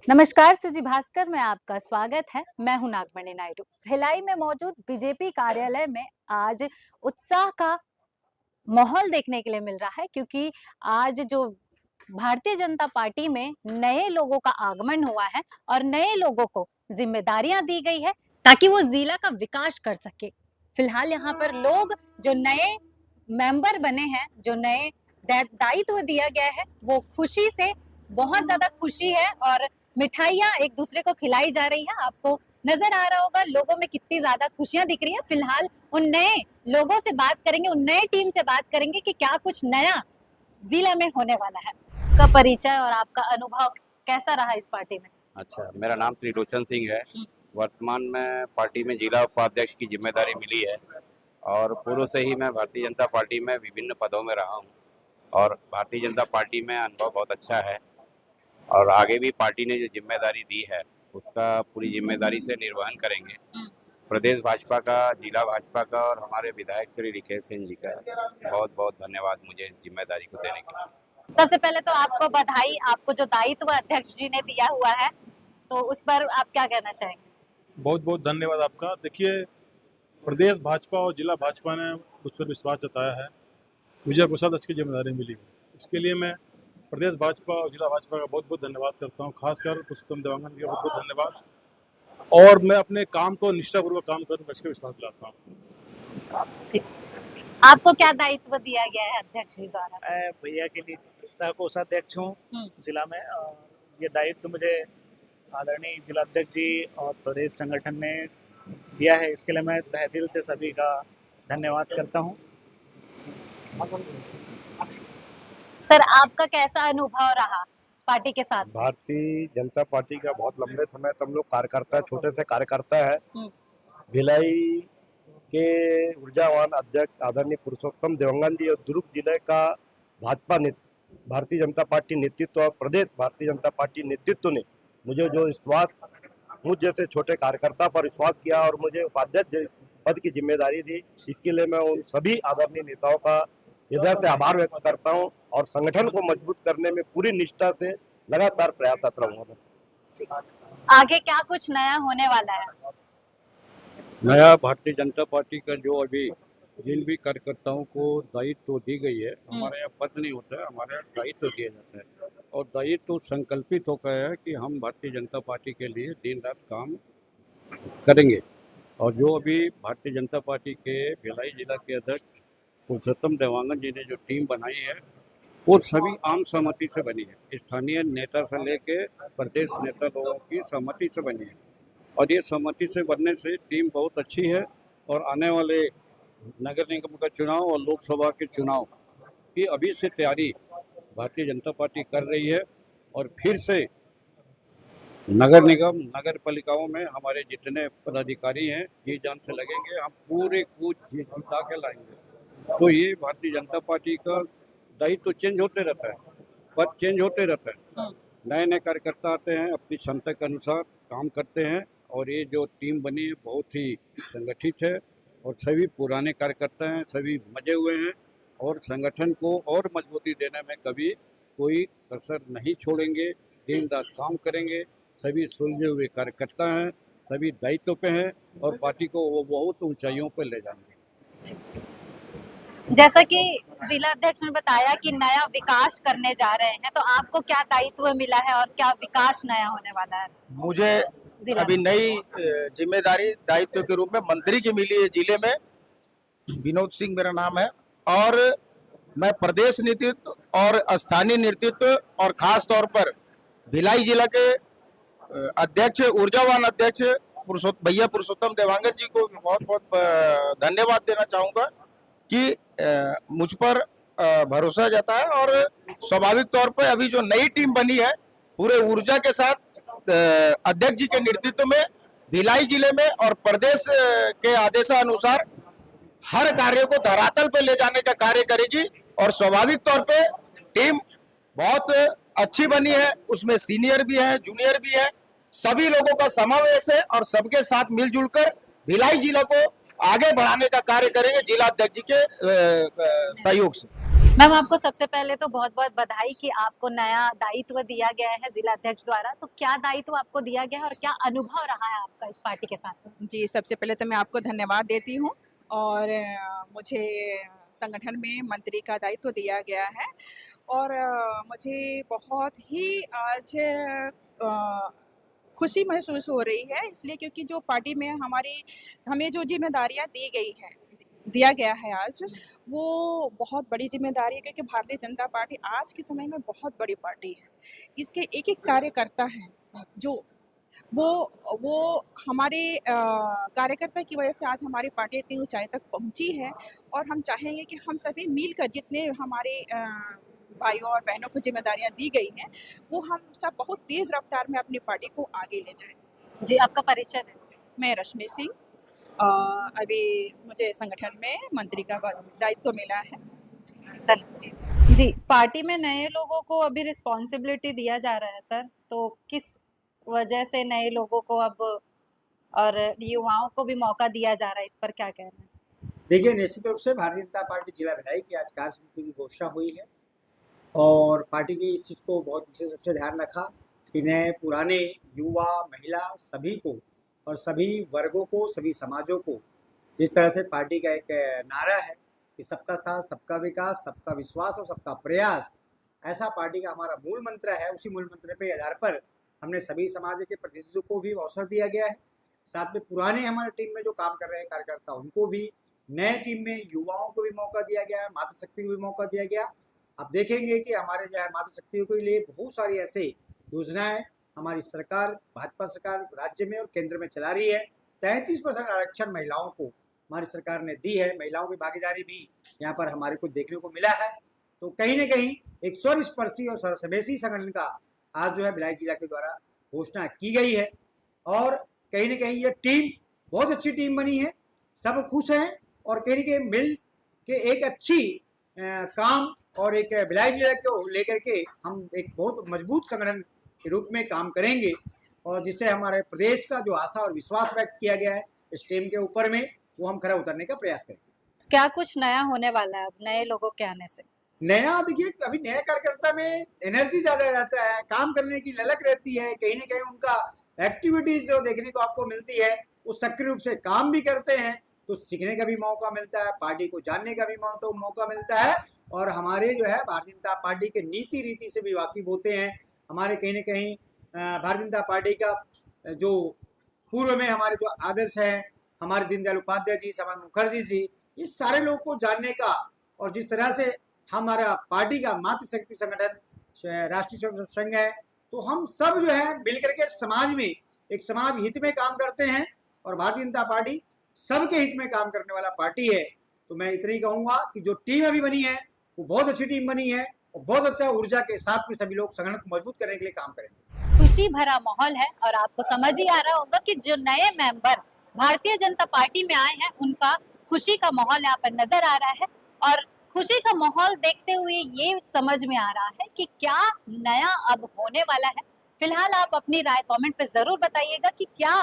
नमस्कार सुजी भास्कर में आपका स्वागत है। मैं हूं नागमणि नायडू। भिलाई में मौजूद बीजेपी कार्यालय में आज उत्साह का माहौल देखने के लिए मिल रहा है, क्योंकि आज जो भारतीय जनता पार्टी में नए लोगों का आगमन हुआ है और नए लोगों को जिम्मेदारियां दी गई है ताकि वो जिला का विकास कर सके। फिलहाल यहाँ पर लोग जो नए मेंबर बने हैं, जो नए दायित्व दिया गया है, वो खुशी से, बहुत ज्यादा खुशी है और मिठाइयाँ एक दूसरे को खिलाई जा रही है। आपको नजर आ रहा होगा लोगों में कितनी ज्यादा खुशियां दिख रही है। फिलहाल उन नए लोगों से बात करेंगे, उन नए टीम से बात करेंगे कि क्या कुछ नया जिला में होने वाला है। का परिचय और आपका अनुभव कैसा रहा इस पार्टी में? अच्छा, मेरा नाम त्रिलोचन सिंह है। वर्तमान में पार्टी में जिला उपाध्यक्ष की जिम्मेदारी मिली है और पूर्व से ही मैं भारतीय जनता पार्टी में विभिन्न पदों में रहा हूं और भारतीय जनता पार्टी में अनुभव बहुत अच्छा है और आगे भी पार्टी ने जो जिम्मेदारी दी है उसका पूरी जिम्मेदारी से निर्वहन करेंगे। प्रदेश भाजपा का, जिला भाजपा का और हमारे विधायक श्री रिकेश सिंह जी का बहुत बहुत धन्यवाद मुझे इस जिम्मेदारी को देने के लिए। सबसे पहले तो आपको बधाई, आपको जो दायित्व अध्यक्ष जी ने दिया हुआ है, तो उस पर आप क्या कहना चाहेंगे? बहुत बहुत धन्यवाद आपका। देखिए, प्रदेश भाजपा और जिला भाजपा ने मुझ पर विश्वास जताया है, मुझे कोषाध्यक्ष की जिम्मेदारी मिली है। इसके लिए मैं प्रदेश भाजपा और जिला भाजपा का बहुत बहुत धन्यवाद करता हूँ। खासकर पुरुषोत्तम देवांगन का बहुत बहुत धन्यवाद, और मैं अपने काम को निष्ठापूर्वक काम करूँ इसका विश्वास दिलाता हूँ। आपको क्या दायित्व दिया गया है अध्यक्ष जी द्वारा? भैया के लिए सह कोषाध्यक्ष हूँ जिला में, और ये दायित्व मुझे आदरणीय जिला अध्यक्ष जी और प्रदेश संगठन ने दिया है। इसके लिए मैं तहे दिल से सभी का धन्यवाद करता हूँ। सर, आपका कैसा अनुभव रहा पार्टी के साथ? भारतीय जनता पार्टी का बहुत लंबे समय तक हम लोग कार्यकर्ता, छोटे से कार्यकर्ता है। भिलाई के ऊर्जावान अध्यक्ष आदरणीय पुरुषोत्तम देवांगन जी और दुर्ग जिले का भाजपा भारतीय जनता पार्टी नेतृत्व और प्रदेश भारतीय जनता पार्टी नेतृत्व ने मुझे जो विश्वास, मुझ जैसे छोटे कार्यकर्ता पर विश्वास किया और मुझे उपाध्यक्ष पद की जिम्मेदारी दी, इसके लिए मैं उन सभी आदरणीय नेताओं का हृदय से आभार व्यक्त करता हूं और संगठन को मजबूत करने में पूरी निष्ठा से लगातार प्रयासरत रहूंगा। आगे क्या कुछ नया होने वाला है? नया भारतीय जनता पार्टी का जो अभी जिन भी कार्यकर्ताओं को दायित्व दी गई है, हमारे यहाँ पद नहीं होता है, हमारे यहाँ दायित्व दिया जाता है और दायित्व संकल्पित होकर है कि हम भारतीय जनता पार्टी के लिए दिन रात काम करेंगे। और जो अभी भारतीय जनता पार्टी के भिलाई जिला के अध्यक्ष पुरुषोत्तम देवांगन जी ने जो टीम बनाई है, वो सभी आम सहमति से बनी है। स्थानीय नेता से लेके प्रदेश नेता लोगों की सहमति से बनी है और ये सहमति से बनने से टीम बहुत अच्छी है और आने वाले नगर निगम का चुनाव और लोकसभा के चुनाव की अभी से तैयारी भारतीय जनता पार्टी कर रही है और फिर से नगर निगम, नगर पालिकाओं में हमारे जितने पदाधिकारी हैं जी जान से लगेंगे, हम पूरे कूच जिता के लाएंगे। तो ये भारतीय जनता पार्टी का दायित्व चेंज होते रहता है, पद चेंज होते रहता है, नए नए कार्यकर्ता आते हैं, अपनी क्षमता के अनुसार काम करते हैं और ये जो टीम बनी है बहुत ही संगठित है और सभी पुराने कार्यकर्ता हैं, सभी मजे हुए हैं और संगठन को और मजबूती देने में कभी कोई कसर नहीं छोड़ेंगे, दिन रात काम करेंगे। सभी सुलझे हुए कार्यकर्ता हैं, सभी दायित्व पे हैं और पार्टी को वो बहुत ऊंचाइयों पर ले जाएंगे। जैसा कि जिला अध्यक्ष ने बताया कि नया विकास करने जा रहे हैं, तो आपको क्या दायित्व मिला है और क्या विकास नया होने वाला है? मुझे अभी नई जिम्मेदारी दायित्व के रूप में मंत्री की मिली है जिले में। विनोद सिंह मेरा नाम है और मैं प्रदेश नेतृत्व और स्थानीय नेतृत्व और खास तौर पर भिलाई जिला के अध्यक्ष, ऊर्जावान अध्यक्ष भैया पुरुषोत्तम देवांगन जी को बहुत बहुत धन्यवाद देना चाहूँगा कि मुझ पर भरोसा जताया और स्वाभाविक तौर पर अभी जो नई टीम बनी है पूरे ऊर्जा के साथ अध्यक्ष जी के नेतृत्व में भिलाई जिले में और प्रदेश के आदेशानुसार हर कार्य को धरातल पे ले जाने का कार्य करेगी और स्वाभाविक तौर पे टीम बहुत अच्छी बनी है, उसमें सीनियर भी है, जूनियर भी है, सभी लोगों का समावेश है और सबके साथ मिलजुल कर भिलाई जिला को आगे बढ़ाने का कार्य करेंगे जिला अध्यक्ष जी के सहयोग से। मैम, आपको सबसे पहले तो बहुत बहुत बधाई कि आपको नया दायित्व दिया गया है जिला अध्यक्ष द्वारा। तो क्या दायित्व आपको दिया गया है और क्या अनुभव रहा है आपका इस पार्टी के साथ? जी, सबसे पहले तो मैं आपको धन्यवाद देती हूँ और मुझे संगठन में मंत्री का दायित्व दिया गया है और मुझे बहुत ही आज खुशी महसूस हो रही है, इसलिए क्योंकि जो पार्टी में हमें जो जिम्मेदारियाँ दी गई हैं, दिया गया है आज, वो बहुत बड़ी जिम्मेदारी है क्योंकि भारतीय जनता पार्टी आज के समय में बहुत बड़ी पार्टी है। इसके एक-एक कार्यकर्ता हैं जो वो वो हमारे कार्यकर्ता की वजह से आज हमारी पार्टी इतनी ऊंचाई तक पहुंची है और हम चाहेंगे कि हम सभी मिलकर जितने हमारे भाइयों और बहनों को जिम्मेदारियां दी गई हैं वो हम सब बहुत तेज रफ्तार में अपनी पार्टी को आगे ले जाएं। जी, आपका परिचय दें। मैं रश्मि सिंह, अभी मुझे संगठन में मंत्री का दायित्व मिला है। धन्यवाद जी। पार्टी में नए लोगों को अभी रिस्पॉन्सिबिलिटी दिया जा रहा है सर, तो किस वजह से नए लोगों को अब और युवाओं को भी मौका दिया जा रहा है, इस पर क्या कहना है? देखिए, निश्चित रूप से भारतीय जनता पार्टी जिला भिलाई की आज कार्य समिति की घोषणा हुई है और पार्टी ने इस चीज़ को बहुत विशेष रूप से ध्यान रखा कि नए पुराने युवा महिला सभी को और सभी वर्गों को, सभी समाजों को, जिस तरह से पार्टी का एक नारा है कि सबका साथ, सबका विकास, सबका विश्वास और सबका प्रयास, ऐसा पार्टी का हमारा मूल मंत्र है। उसी मूल मंत्र के आधार पर हमने सभी समाज के प्रतिनिधियों को भी अवसर दिया गया है। साथ में पुराने हमारे टीम में जो काम कर रहे हैं कार्यकर्ता, उनको भी, नए टीम में युवाओं को भी मौका दिया गया है, मातृशक्ति को भी मौका दिया गया। आप देखेंगे कि हमारे जो है मातृशक्तियों के लिए बहुत सारी ऐसे योजनाएं हमारी सरकार, भाजपा सरकार राज्य में और केंद्र में चला रही है। 33% आरक्षण महिलाओं को हमारी सरकार ने दी है। महिलाओं की भागीदारी भी यहाँ पर हमारे को देखने को मिला है। तो कहीं ना कहीं एक सर्वस्पर्शी और सर्वसमावेशी संगठन का आज जो है भिलाई जिला के द्वारा घोषणा की गई है और कहीं ना कहीं ये टीम बहुत अच्छी टीम बनी है। सब खुश हैं और कहीं ना कहीं मिल के एक अच्छी काम और एक भिलाई जिला को लेकर के हम एक बहुत मजबूत संगठन के रूप में काम करेंगे और जिससे हमारे प्रदेश का जो आशा और विश्वास व्यक्त किया गया है इस टीम के ऊपर में, वो हम खरा उतरने का प्रयास करेंगे। क्या कुछ नया होने वाला है अब नए लोगों के आने से? नया देखिए, अभी नए कार्यकर्ता में एनर्जी ज्यादा रहता है, काम करने की ललक रहती है, कहीं ना कहीं उनका एक्टिविटीज जो देखने को आपको मिलती है वो सक्रिय रूप से काम भी करते हैं, तो सीखने का भी मौका मिलता है, पार्टी को जानने का भी मौका मिलता है और हमारे जो है भारतीय जनता पार्टी के नीति रीति से भी वाकिफ होते हैं। हमारे कहीं ना कहीं भारतीय जनता पार्टी का जो पूर्व में हमारे जो आदर्श हैं, हमारे दीनदयाल उपाध्याय जी, श्यामा मुखर्जी जी, इस सारे लोग को जानने का और जिस तरह से हमारा पार्टी का मातृशक्ति संगठन राष्ट्रीय स्वयं संघ है, तो हम सब जो है मिलकर के समाज में एक समाज हित में काम करते हैं और भारतीय जनता पार्टी सबके हित में काम करने वाला पार्टी है। तो मैं इतना ही कहूँगा कि जो टीम अभी बनी है वो बहुत अच्छी टीम बनी है और बहुत अच्छा ऊर्जा के साथ में सभी लोग संगठन को मजबूत करने के लिए काम करेंगे। खुशी भरा माहौल है और आपको समझ ही आ रहा होगा कि जो नए मेंबर भारतीय जनता पार्टी में आए हैं उनका खुशी का माहौल यहाँ पर नजर आ रहा है और खुशी का माहौल देखते हुए ये समझ में आ रहा है कि क्या नया अब होने वाला है। फिलहाल आप अपनी राय कमेंट पे जरूर बताइएगा कि क्या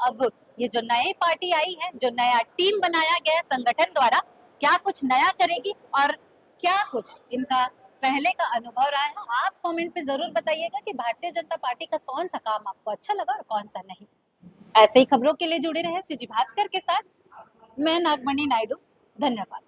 अब ये जो नई पार्टी आई है, जो नया टीम बनाया गया है संगठन द्वारा, क्या कुछ नया करेगी और क्या कुछ इनका पहले का अनुभव रहा है। आप कमेंट पे जरूर बताइएगा कि भारतीय जनता पार्टी का कौन सा काम आपको अच्छा लगा और कौन सा नहीं। ऐसे ही खबरों के लिए जुड़े रहे सीजी भास्कर के साथ। मैं नागमणि नायडू, धन्यवाद।